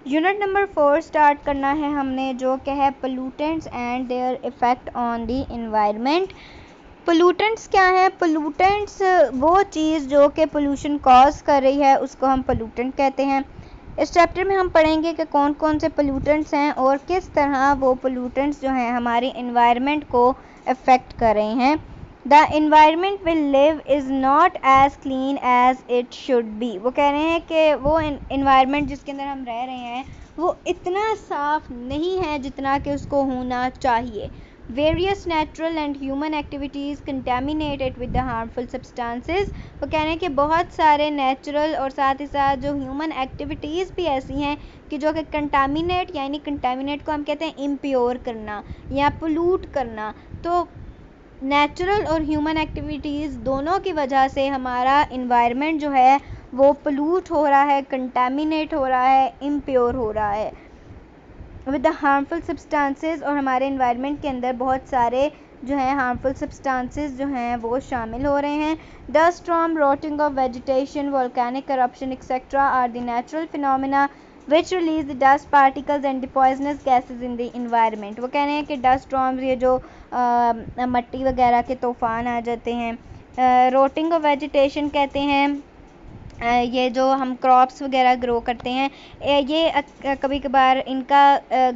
Unit number 4 start करना है हमने, जो कि है pollutants and their effect on the environment. Pollutants क्या है? पोल्यूटेंट्स वो चीज़ जो कि पोल्यूशन कॉज कर रही है उसको हम पोल्यूटेंट कहते हैं। इस चैप्टर में हम पढ़ेंगे कि कौन कौन से पोल्यूटेंट्स हैं और किस तरह वो पोल्यूटेंट्स जो हैं हमारे इन्वायरमेंट को अफेक्ट कर रहे हैं। The environment will live is not as clean as it should be. वो कह रहे हैं कि वो इन्वायरमेंट जिसके अंदर हम रह रहे हैं वो इतना साफ नहीं है जितना कि उसको होना चाहिए। Various natural and human activities contaminate it with the harmful substances। वो कह रहे हैं कि बहुत सारे नेचुरल और साथ ही साथ जो ह्यूमन एक्टिविटीज़ भी ऐसी हैं कि जो कि कंटामिनेट, यानी कंटामिनेट को हम कहते हैं इम्प्योर करना या पोल्यूट करना। तो नेचुरल और ह्यूमन एक्टिविटीज़ दोनों की वजह से हमारा इन्वायरमेंट जो है वो पोल्यूट हो रहा है, कंटामिनेट हो रहा है, इम्प्योर हो रहा है विद द हार्मफुल सब्सटेंसेस। और हमारे इन्वायरमेंट के अंदर बहुत सारे जो हैं हार्मफुल सब्सटेंसेस जो हैं वो शामिल हो रहे हैं। Dust storm, rotting of vegetation, volcanic eruption etcetera are the natural phenomena which release the dust particles and the poisonous gases in the environment। वो कह रहे हैं कि डस्ट स्टॉर्म्स, ये जो मट्टी वगैरह के तूफ़ान आ जाते हैं। रोटिंग ऑफ वेजिटेशन कहते हैं ये जो हम क्रॉप्स वगैरह ग्रो करते हैं ये कभी कभार इनका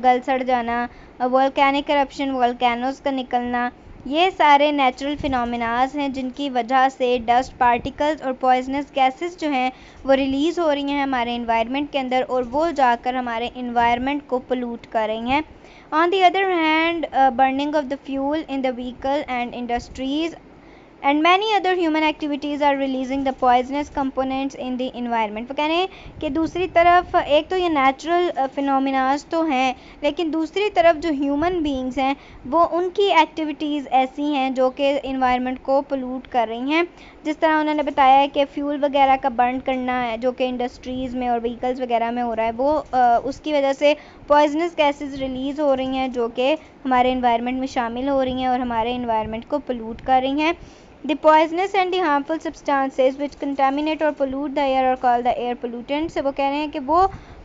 गल सड़ जाना। वोल्केनिक करप्शन, वोल्केनोस का निकलना, ये सारे नेचुरल फिनोमिनाज हैं जिनकी वजह से डस्ट पार्टिकल्स और पॉइजनस गैसेस जो हैं वो रिलीज़ हो रही हैं हमारे इन्वायरमेंट के अंदर और वो जाकर हमारे इन्वायरमेंट को पोल्यूट कर रही हैं। On the other hand, burning of the fuel in the vehicle and industries and many other human activities are releasing the poisonous components in the environment। वो कह रहे हैं कि दूसरी तरफ एक तो ये नेचुरल फिनोमिनाज तो हैं, लेकिन दूसरी तरफ जो ह्यूमन बीइंग्स हैं वो उनकी एक्टिविटीज़ ऐसी हैं जो कि इन्वायरमेंट को पोल्यूट कर रही हैं। जिस तरह उन्होंने बताया है कि फ्यूल वगैरह का बर्न करना है जो कि इंडस्ट्रीज़ में और व्हीकल्स वगैरह में हो रहा है, वो उसकी वजह से पॉइजनस गैसेस रिलीज़ हो रही हैं जो कि हमारे इन्वायरमेंट में शामिल हो रही हैं और हमारे इन्वायरमेंट को पोल्यूट कर रही हैं। The poisonous and the harmful substances which contaminate or pollute the air are called the air pollutants। वो कह रहे हैं कि वो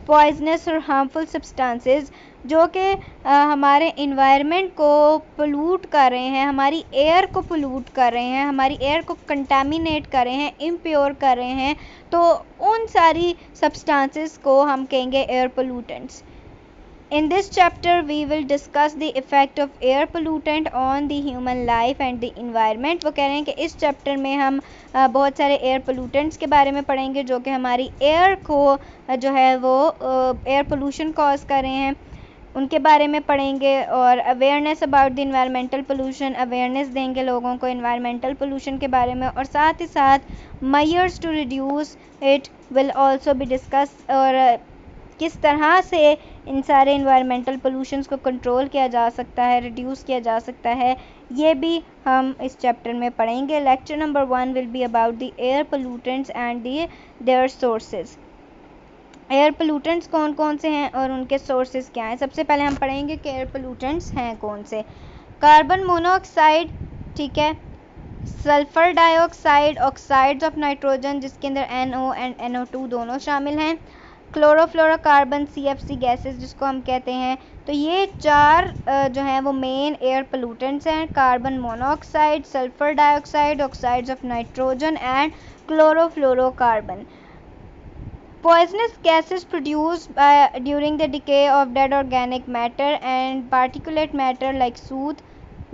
poisonous और harmful substances जो कि हमारे इन्वायरमेंट को पोल्यूट कर रहे हैं, हमारी एयर को पोल्यूट कर रहे हैं, हमारी एयर को कंटामिनेट कर रहे हैं, इम्प्योर कर रहे हैं, तो उन सारी सब्सटेंसेस को हम कहेंगे air pollutants. In this chapter we will discuss the effect of air pollutant on the human life and the environment। वो कह रहे हैं कि इस चैप्टर में हम बहुत सारे एयर पोल्यूटेंट्स के बारे में पढ़ेंगे जो कि हमारी एयर को जो है वो एयर पोल्यूशन कॉज कर रहे हैं, उनके बारे में पढ़ेंगे। और awareness about the environmental pollution, awareness देंगे लोगों को इन्वायरमेंटल पोल्यूशन के बारे में। और साथ ही साथ measures to reduce it will also be discuss, और किस तरह से इन सारे इन्वायरमेंटल पोल्यूशंस को कंट्रोल किया जा सकता है, रिड्यूस किया जा सकता है, ये भी हम इस चैप्टर में पढ़ेंगे। Lecture number 1 will be about the air pollutants and their sources. Air pollutants कौन कौन से हैं और उनके सोर्सेज क्या हैं। सबसे पहले हम पढ़ेंगे कि एयर पोल्यूटेंट्स हैं कौन से। कार्बन मोनोऑक्साइड, ठीक है, sulphur dioxide, oxides of nitrogen जिसके अंदर NO एंड NO2 दोनों शामिल हैं, क्लोरोफ्लोरोकार्बन CFC गैसेस जिसको हम कहते हैं। तो ये चार जो हैं वो मेन एयर पोल्यूटेंट्स हैं, carbon monoxide, sulphur dioxide, oxides of nitrogen and chlorofluorocarbon. Poisonous gases produced during the decay of dead organic matter and particulate matter like soot,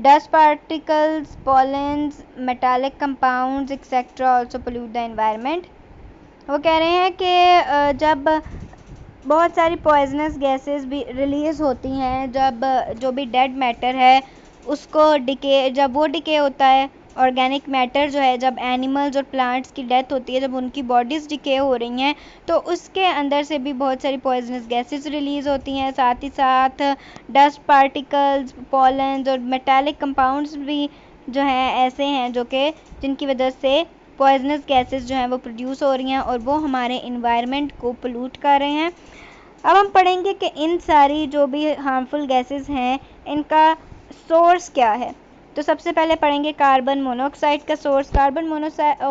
dust particles, pollens, metallic compounds, etc. also pollute the environment। वो कह रहे हैं कि जब बहुत सारी poisonous gases भी release होती हैं, जब जो भी डेड मैटर है उसको डिके, जब वो डिके होता है, ऑर्गेनिक मैटर जो है, जब एनिमल्स और प्लांट्स की डेथ होती है, जब उनकी बॉडीज़ डिके हो रही हैं, तो उसके अंदर से भी बहुत सारी पॉइजनस गैसेस रिलीज़ होती हैं। साथ ही साथ डस्ट पार्टिकल्स, पॉलन्स और मेटालिक कंपाउंड्स भी जो हैं ऐसे हैं जो कि जिनकी वजह से पॉइजनस गैसेस जो हैं वो प्रोड्यूस हो रही हैं और वो हमारे इन्वायरमेंट को पोल्यूट कर रहे हैं। अब हम पढ़ेंगे कि इन सारी जो भी हार्मफुल गैसेस हैं इनका सोर्स क्या है। तो सबसे पहले पढ़ेंगे कार्बन मोनोऑक्साइड का सोर्स। Carbon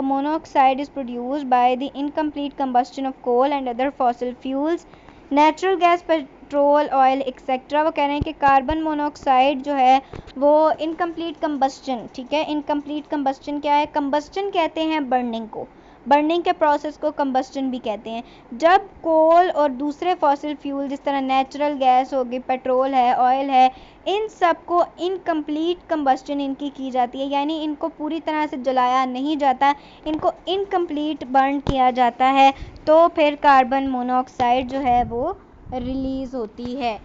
monoxide is produced by the incomplete combustion of coal and other fossil fuels natural gas, petrol, oil etcetera. वो कह रहे हैं कि कार्बन मोनोऑक्साइड जो है वो इनकम्प्लीट कंबस्टन, ठीक है। इनकम्प्लीट कंबस्टन क्या है? कंबस्टन कहते हैं बर्निंग को, बर्निंग के प्रोसेस को कंबस्टन भी कहते हैं। जब कोल और दूसरे फॉसिल फ्यूल जिस तरह नेचुरल गैस होगी, पेट्रोल है, ऑयल है, इन सब को इनकम्प्लीट कंबस्टन इनकी की जाती है, यानी इनको पूरी तरह से जलाया नहीं जाता, इनको इनकम्प्लीट बर्न किया जाता है, तो फिर कार्बन मोनोऑक्साइड जो है वो रिलीज़ होती है।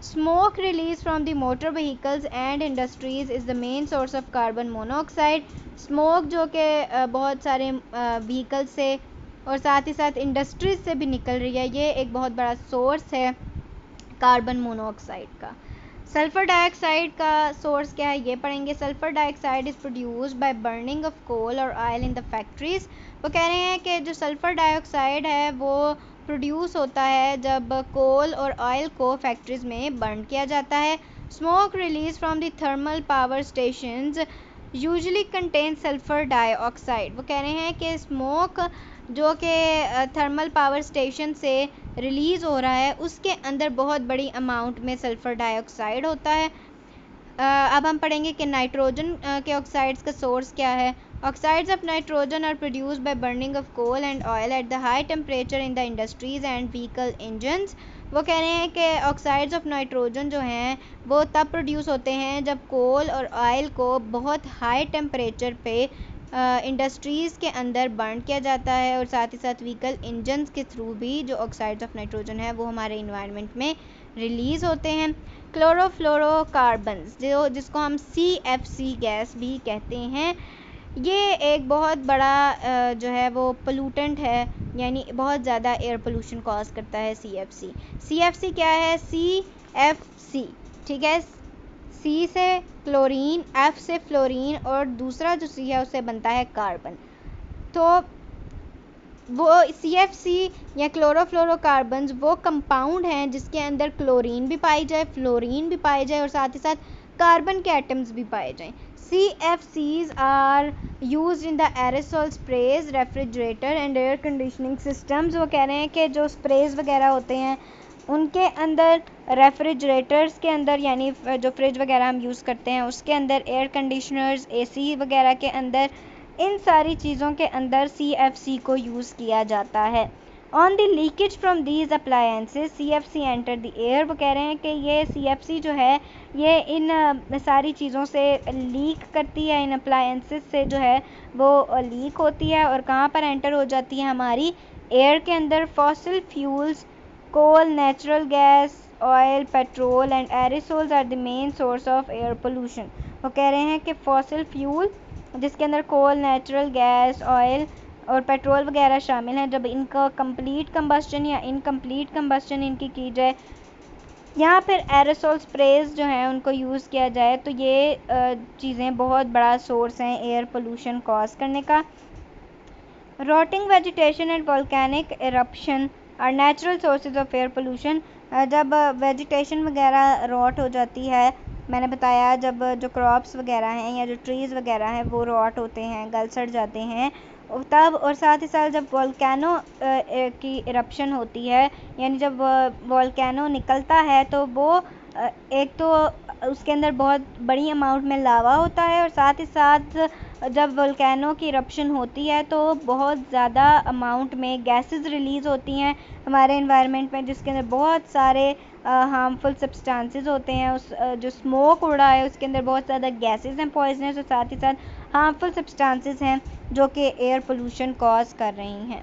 Smoke released from the motor vehicles and industries is the main source of carbon monoxide. Smoke जो कि बहुत सारे व्हीकल से और साथ ही साथ इंडस्ट्रीज से भी निकल रही है, ये एक बहुत बड़ा सोर्स है कार्बन मोनोऑक्साइड का। सल्फर डाइऑक्साइड का सोर्स क्या है ये पढ़ेंगे। Sulphur dioxide is produced by burning of coal और ऑयल इन द फैक्ट्रीज। वो कह रहे हैं कि जो सल्फर डाइऑक्साइड है वो प्रोड्यूस होता है जब कोल और ऑयल को फैक्ट्रीज में बर्न किया जाता है। Smoke release from the thermal power stations usually contain sulphur dioxide. वो कह रहे हैं कि स्मोक जो कि थर्मल पावर स्टेशन से रिलीज़ हो रहा है उसके अंदर बहुत बड़ी अमाउंट में सल्फ़र डाइऑक्साइड होता है। अब हम पढ़ेंगे कि नाइट्रोजन के ऑक्साइड्स का सोर्स क्या है। Oxides of nitrogen are produced by burning of coal and oil at the high temperature in the industries and vehicle engines. वो कह रहे हैं कि ऑक्साइड्स ऑफ नाइट्रोजन जो हैं वो तब प्रोड्यूस होते हैं जब कोल और ऑयल को बहुत हाई टेम्परेचर पे इंडस्ट्रीज़ के अंदर बर्न किया जाता है, और साथ ही साथ व्हीकल इंजन्स के थ्रू भी जो ऑक्साइड्स ऑफ नाइट्रोजन है वो हमारे इन्वायरमेंट में रिलीज़ होते हैं। क्लोरोफ्लोरोकार्बन्स जिसको हम CFC गैस भी कहते हैं, ये एक बहुत बड़ा जो है वो पोल्यूटेंट है, यानी बहुत ज़्यादा एयर पोल्यूशन कॉज करता है CFC क्या है? CFC, ठीक है, C से क्लोरीन, F से फ्लोरीन और दूसरा जो C है उससे बनता है कार्बन। तो वो CFC या क्लोरोफ्लोरोकार्बन्स वो कंपाउंड हैं जिसके अंदर क्लोरीन भी पाई जाए, फ्लोरीन भी पाए जाए और साथ ही साथ कार्बन के एटम्स भी पाए जाएं। CFCs are used in the aerosol sprays, refrigerator and air conditioning systems. वो कह रहे हैं कि जो स्प्रेज वगैरह होते हैं उनके अंदर, रेफ्रिजरेटर्स के अंदर यानी जो फ्रिज वगैरह हम यूज़ करते हैं उसके अंदर, एयर कंडीशनर्स, AC वगैरह के अंदर, इन सारी चीज़ों के अंदर CFC को यूज़ किया जाता है। On the leakage from these appliances CFC enter the air. वो कह रहे हैं कि ये CFC जो है ये इन सारी चीज़ों से लीक करती है, इन अप्लायंसेस से जो है वो लीक होती है और कहाँ पर एंटर हो जाती है? हमारी एयर के अंदर। Fossil fuels, coal, natural gas, oil, petrol and aerosols are the main source of air pollution. वो कह रहे हैं कि फॉसिल फ्यूल जिसके अंदर कोल, नेचुरल गैस, ऑयल और पेट्रोल वगैरह शामिल हैं, जब इनका कंप्लीट कंबस्टन या इनकम्प्लीट कंबस्टन इनकी की जाए या फिर एरोसोल स्प्रेज जो हैं उनको यूज़ किया जाए तो ये चीज़ें बहुत बड़ा सोर्स हैं एयर पोल्यूशन कॉज करने का। Rotting vegetation and volcanic eruption are natural sources of air pollution. जब वेजिटेशन वगैरह रॉट हो जाती है, मैंने बताया जब जो क्रॉप्स वगैरह हैं या जो ट्रीज़ वगैरह हैं वो रॉट होते हैं, गल सड़ जाते हैं तब, और साथ ही साथ जब वोल्केनो की इरप्शन होती है यानी जब वोल्केनो निकलता है तो वो एक तो उसके अंदर बहुत बड़ी अमाउंट में लावा होता है और साथ ही साथ जब वोल्केनो की इरप्शन होती है तो बहुत ज़्यादा अमाउंट में गैसेस रिलीज़ होती हैं हमारे एनवायरनमेंट में, जिसके अंदर बहुत सारे हार्मफुल सब्सटेंसेस होते हैं। उस जो स्मोक उड़ रहा है उसके अंदर बहुत ज़्यादा गैसेस हैं पॉइजनस और साथ ही साथ हार्मफुल सब्सटेंसेस हैं जो कि एयर पोल्यूशन कॉज कर रही हैं।